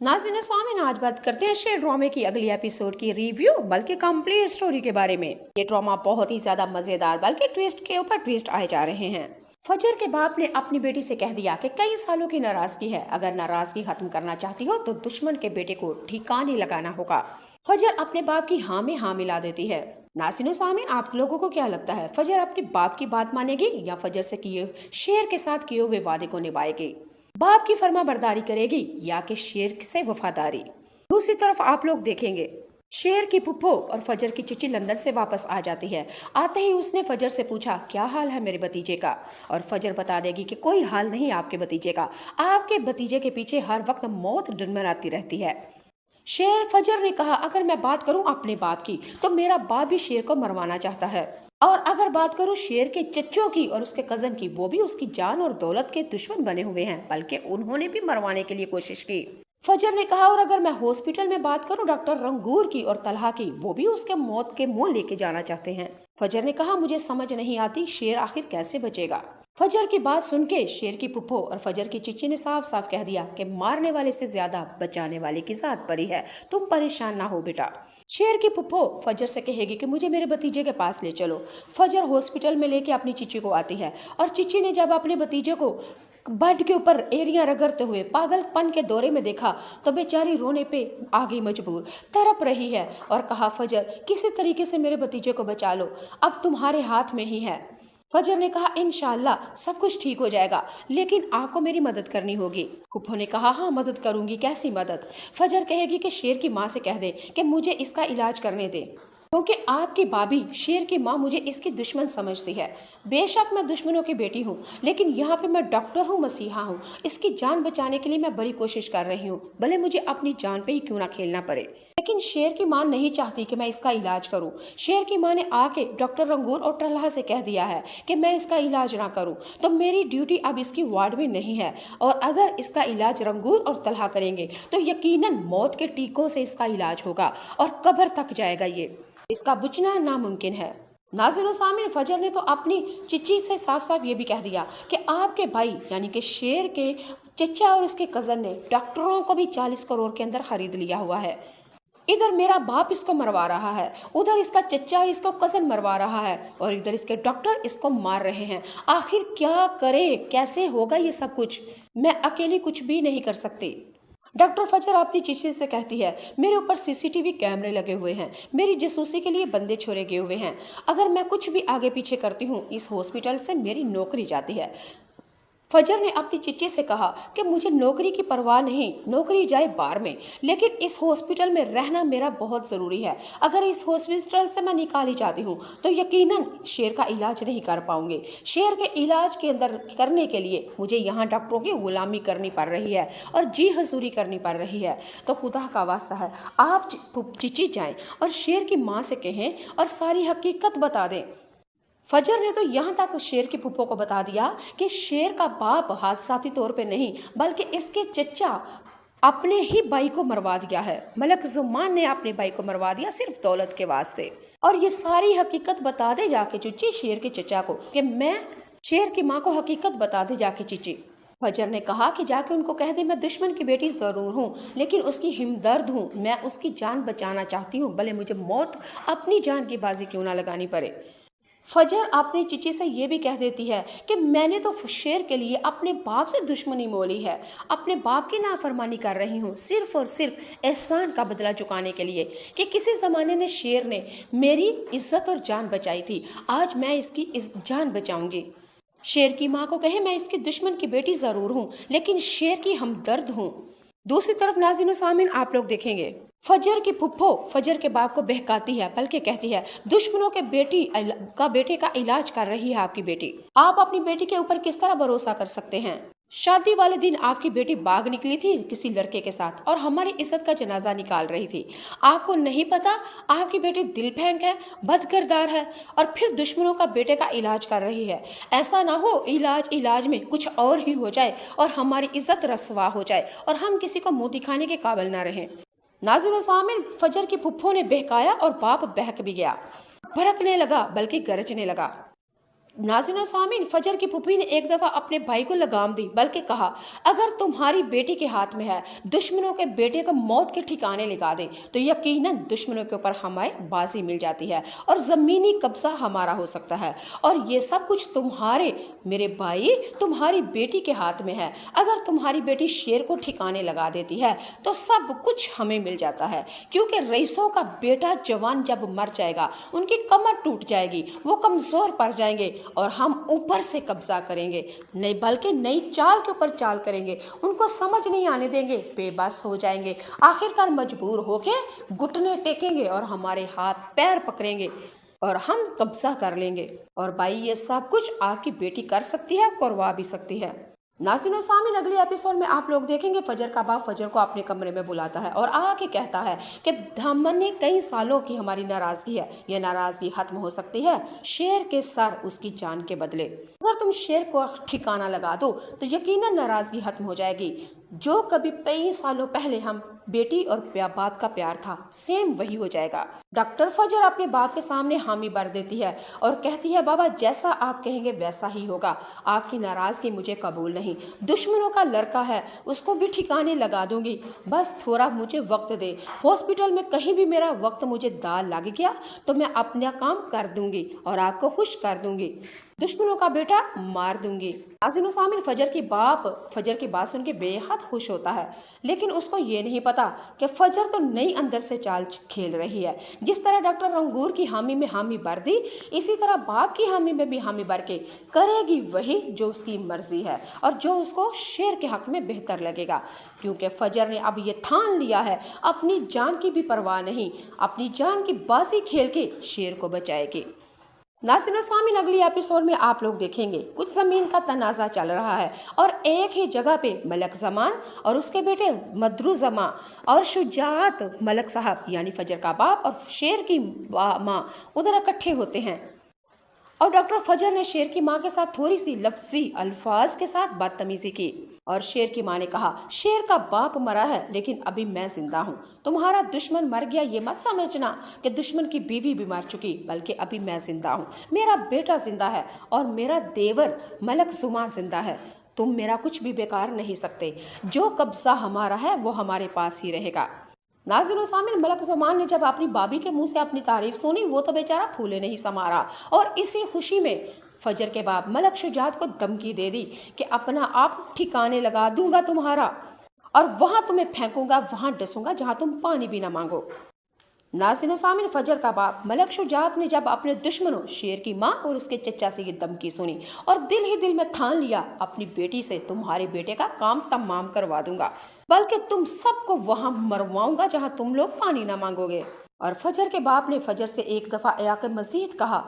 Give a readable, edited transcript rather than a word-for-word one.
नाज़रीन सामीन, आज बात करते हैं शेर ड्रामे की अगली एपिसोड की रिव्यू बल्कि कंप्लीट स्टोरी के बारे में। ये ड्रामा बहुत ही ज्यादा मजेदार बल्कि ट्विस्ट के ऊपर ट्विस्ट आए जा रहे हैं। फजर के बाप ने अपनी बेटी से कह दिया कि कई सालों की नाराजगी है, अगर नाराजगी खत्म करना चाहती हो तो दुश्मन के बेटे को ठिकाने लगाना होगा। फजर अपने बाप की हाँ में हाँ मिला देती है। नाज़रीन सामीन, आप लोगों को क्या लगता है, फजर अपने बाप की बात मानेगी या फजर से किए शेर के साथ किए हुए वादे को निभाएगी? बाप की फर्मा बरदारी करेगी या कि शेर से वफादारी? दूसरी तरफ आप लोग देखेंगे, शेर की पुप्पो और फजर की चिची लंदन से वापस आ जाती है। आते ही उसने फजर से पूछा, क्या हाल है मेरे भतीजे का? और फजर बता देगी कि कोई हाल नहीं आपके भतीजे का, आपके भतीजे के पीछे हर वक्त मौत डंडराती रहती है। फजर ने कहा, अगर मैं बात करूं अपने बाप की तो मेरा बाप भी शेर को मरवाना चाहता है, और अगर बात करूं शेर के चच्चों की और उसके कजन की, वो भी उसकी जान और दौलत के दुश्मन बने हुए हैं, बल्कि उन्होंने भी मरवाने के लिए कोशिश की। फजर ने कहा, और अगर मैं हॉस्पिटल में बात करूं डॉक्टर रंगूर की और तलहा की, वो भी उसके मौत के मुंह लेके जाना चाहते हैं। फजर ने कहा, मुझे समझ नहीं आती शेर आखिर कैसे बचेगा। फजर की बात सुन के शेर की पुप्पो और फजर की चिच्ची ने साफ साफ कह दिया कि मारने वाले से ज्यादा बचाने वाले की जात परी है, तुम परेशान ना हो बेटा। शेर की पुप्पो फजर से कहेगी कि मुझे मेरे भतीजे के पास ले चलो। फजर हॉस्पिटल में लेके अपनी चिच्ची को आती है, और चिच्ची ने जब अपने भतीजे को बेड के ऊपर एरिया रगड़ते हुए पागलपन के दौरे में देखा तो बेचारी रोने पे आ गई मजबूर, तड़प रही है और कहा, फजर किसी तरीके से मेरे भतीजे को बचा लो, अब तुम्हारे हाथ में ही है। फजर ने कहा, इंशाल्लाह सब कुछ ठीक हो जाएगा, लेकिन आपको मेरी मदद करनी होगी। फुप्पो ने कहा, हाँ मदद करूंगी, कैसी मदद? फजर कहेगी कि शेर की माँ से कह दे कि मुझे इसका इलाज करने दे, क्योंकि आपकी भाभी शेर की माँ मुझे इसकी दुश्मन समझती है। बेशक मैं दुश्मनों की बेटी हूँ, लेकिन यहाँ पे मैं डॉक्टर हूँ, मसीहा हूँ, इसकी जान बचाने के लिए मैं बड़ी कोशिश कर रही हूँ, भले मुझे अपनी जान पे ही क्यों ना खेलना पड़े। लेकिन शेर की माँ नहीं चाहती कि मैं इसका इलाज करूं। शेर की माँ ने आके डॉक्टर रंगूर और टल्हा से कह दिया है कि मैं इसका इलाज ना करूं तो मेरी ड्यूटी अब इसकी वार्ड में नहीं है, और अगर इसका इलाज रंगूर और तल्हा करेंगे तो यकीनन मौत के टीकों से इसका इलाज होगा और कब्र तक जाएगा, ये इसका बचना नामुमकिन है। नाज़रीन सामीन, फजर ने तो अपनी चिच्ची से साफ साफ ये भी कह दिया कि आपके भाई यानी कि शेर के चचा और उसके कजन ने डॉक्टरों को भी 40 करोड़ के अंदर खरीद लिया हुआ है। इधर मेरा बाप इसको मरवा रहा है, उधर इसका चचा और इसको कजन मरवा रहा है, और इधर इसके डॉक्टर इसको मार रहे हैं। आखिर क्या करे, कैसे होगा ये सब कुछ? मैं अकेली कुछ भी नहीं कर सकती। डॉक्टर फजर अपनी चिच्ची से कहती है, मेरे ऊपर सीसीटीवी कैमरे लगे हुए हैं, मेरी जासूसी के लिए बंदे छोड़े गए हुए हैं, अगर मैं कुछ भी आगे पीछे करती हूँ इस हॉस्पिटल से मेरी नौकरी जाती है। फजर ने अपनी चिच्ची से कहा कि मुझे नौकरी की परवाह नहीं, नौकरी जाए बार में, लेकिन इस हॉस्पिटल में रहना मेरा बहुत ज़रूरी है। अगर इस हॉस्पिटल से मैं निकाली जाती हूँ तो यकीनन शेर का इलाज नहीं कर पाऊंगी। शेर के इलाज के अंदर करने के लिए मुझे यहाँ डॉक्टरों की गुलामी करनी पड़ रही है और जी हजूरी करनी पड़ रही है। तो खुदा का वास्ता है आप चिच्ची जाएं और शेर की माँ से कहें और सारी हकीकत बता दें। फजर ने तो यहाँ तक शेर की पुप्पो को बता दिया कि शेर का बाप हादसाती तौर पे नहीं बल्कि इसके चचा अपने ही भाई को मरवा दिया है। मलक जुमान ने अपने भाई को मरवा दिया सिर्फ दौलत के वास्ते। और ये सारी हकीकत बता दे जाके चुच्ची शेर के चचा को कि मैं शेर की माँ को हकीकत बता दे जाके चिची। फजर ने कहा कि जाके उनको कह दे मैं दुश्मन की बेटी जरूर हूँ, लेकिन उसकी हिमदर्द हूँ, मैं उसकी जान बचाना चाहती हूँ, भले मुझे मौत अपनी जान की बाजी क्यों ना लगानी पड़े। फजर अपनी चिची से ये भी कह देती है कि मैंने तो शेर के लिए अपने बाप से दुश्मनी मोली है, अपने बाप की नाफरमानी कर रही हूँ सिर्फ और सिर्फ एहसान का बदला चुकाने के लिए कि किसी ज़माने ने शेर ने मेरी इज्जत और जान बचाई थी, आज मैं इसकी इस जान बचाऊंगी। शेर की माँ को कहे मैं इसकी दुश्मन की बेटी ज़रूर हूँ, लेकिन शेर की हमदर्द हूँ। दूसरी तरफ नाज़रीन सामीन, आप लोग देखेंगे, फजर की फुप्पो फजर के बाप को बहकाती है, बल्कि कहती है दुश्मनों के बेटे का इलाज कर रही है आपकी बेटी, आप अपनी बेटी के ऊपर किस तरह भरोसा कर सकते हैं? शादी वाले दिन आपकी बेटी बाग निकली थी किसी लड़के के साथ और हमारी इज्जत का जनाजा निकाल रही थी, आपको नहीं पता आपकी बेटी दिल फेंक है, बदकिरदार है, और फिर दुश्मनों का बेटे का इलाज कर रही है। ऐसा ना हो इलाज में कुछ और ही हो जाए और हमारी इज्जत रसवा हो जाए और हम किसी को मुंह दिखाने के काबिल ना रहें। नाज़रीन सामीन, फजर की फुप्पो ने बहकाया और बाप बहक भी गया, भड़कने लगा बल्कि गरजने लगा। नाज़रीन सामीन, फजर की पुप्पी ने एक दफा अपने भाई को लगाम दी, बल्कि कहा, अगर तुम्हारी बेटी के हाथ में है दुश्मनों के बेटे को मौत के ठिकाने लगा दे तो यकीनन दुश्मनों के ऊपर हमें बाजी मिल जाती है और जमीनी कब्जा हमारा हो सकता है, और ये सब कुछ तुम्हारे मेरे भाई तुम्हारी बेटी के हाथ में है। अगर तुम्हारी बेटी शेर को ठिकाने लगा देती है तो सब कुछ हमें मिल जाता है, क्योंकि रईसों का बेटा जवान जब मर जाएगा उनकी कमर टूट जाएगी, वो कमजोर पड़ जाएंगे और हम ऊपर से कब्जा करेंगे, नहीं बल्कि नई चाल के ऊपर चाल करेंगे, उनको समझ नहीं आने देंगे, बेबस हो जाएंगे, आखिरकार मजबूर होके घुटने टेकेंगे और हमारे हाथ पैर पकड़ेंगे और हम कब्जा कर लेंगे। और भाई ये सब कुछ आपकी बेटी कर सकती है, करवा भी सकती है। नाज़रीन सामीन, अगले एपिसोड में आप लोग देखेंगे फजर का बाप फजर को अपने कमरे में बुलाता है और आके कहता है कि हमने कई सालों की हमारी नाराजगी है, ये नाराजगी खत्म हो सकती है शेर के सर उसकी जान के बदले। अगर तुम शेर को ठिकाना लगा दो तो यकीनन नाराजगी खत्म हो जाएगी। जो कभी कई सालों पहले हम बेटी और बाप का प्यार था, सेम वही हो जाएगा। डॉक्टर फजर अपने बाप के सामने हामी भर देती है और कहती है, बाबा जैसा आप कहेंगे वैसा ही होगा, आपकी नाराजगी मुझे कबूल नहीं, दुश्मनों का लड़का है उसको भी ठिकाने लगा दूंगी, बस थोड़ा मुझे वक्त दे, हॉस्पिटल में कहीं भी मेरा वक्त मुझे दाल लग गया तो मैं अपना काम कर दूंगी और आपको खुश कर दूंगी, दुश्मनों का बेटा मार दूंगी। नाज़रीन सामीन, फजर की बात सुन के बेहद खुश होता है, लेकिन उसको ये नहीं पता कि फजर तो नई अंदर से चाल खेल रही है। जिस तरह डॉक्टर रंगूर की हामी में हामी भर दी, इसी तरह बाप की हामी में भी हामी भर के करेगी वही जो उसकी मर्जी है और जो उसको शेर के हक में बेहतर लगेगा, क्योंकि फजर ने अब ये ठान लिया है अपनी जान की भी परवाह नहीं, अपनी जान की बाजी खेल के शेर को बचाएगी। नाज़रीन सामीन, अगली एपिसोड में आप लोग देखेंगे कुछ ज़मीन का तनाज़ा चल रहा है और एक ही जगह पे मलक ज़मान और उसके बेटे मदरू ज़मा और शुजात मलक साहब यानी फजर का बाप और शेर की माँ उधर इकट्ठे होते हैं। और डॉक्टर फजर ने शेर की माँ के साथ थोड़ी सी लफ्जी अल्फाज के साथ बदतमीजी की और शेर की माँ ने कहा, शेर का बाप मरा है लेकिन अभी मैं जिंदा हूँ, तुम्हारा दुश्मन मर गया ये मत समझना कि दुश्मन की बीवी भी मर चुकी, बल्कि अभी मैं जिंदा हूँ, मेरा बेटा जिंदा है और मेरा देवर मलक ज़ुमान जिंदा है, तुम मेरा कुछ भी बेकार नहीं सकते, जो कब्जा हमारा है वो हमारे पास ही रहेगा। नाज़रीन सामीन, मलक ज़ुमान ने जब अपनी बाबी के मुंह से अपनी तारीफ सुनी वो तो बेचारा फूले नहीं समारा और इसी खुशी में फजर के बाप मलक शुजात को धमकी दे दी कि अपना आप ठिकाने लगा दूंगा तुम्हारा और वहां तुम्हें फेंकूंगा, वहां डसूंगा जहां तुम पानी भी ना मांगो। नाज़रीन सामीन, फजर का बाप मलक शुजात ने जब अपने दुश्मनों शेर की माँ और उसके चचा से ये धमकी सुनी और दिल ही दिल में ठान लिया अपनी बेटी से तुम्हारे बेटे का काम तमाम करवा दूंगा, बल्कि तुम सबको वहां मरवाऊंगा जहां तुम लोग पानी ना मांगोगे। और फजर के बाप ने फजर से एक दफा आके मजीद कहा,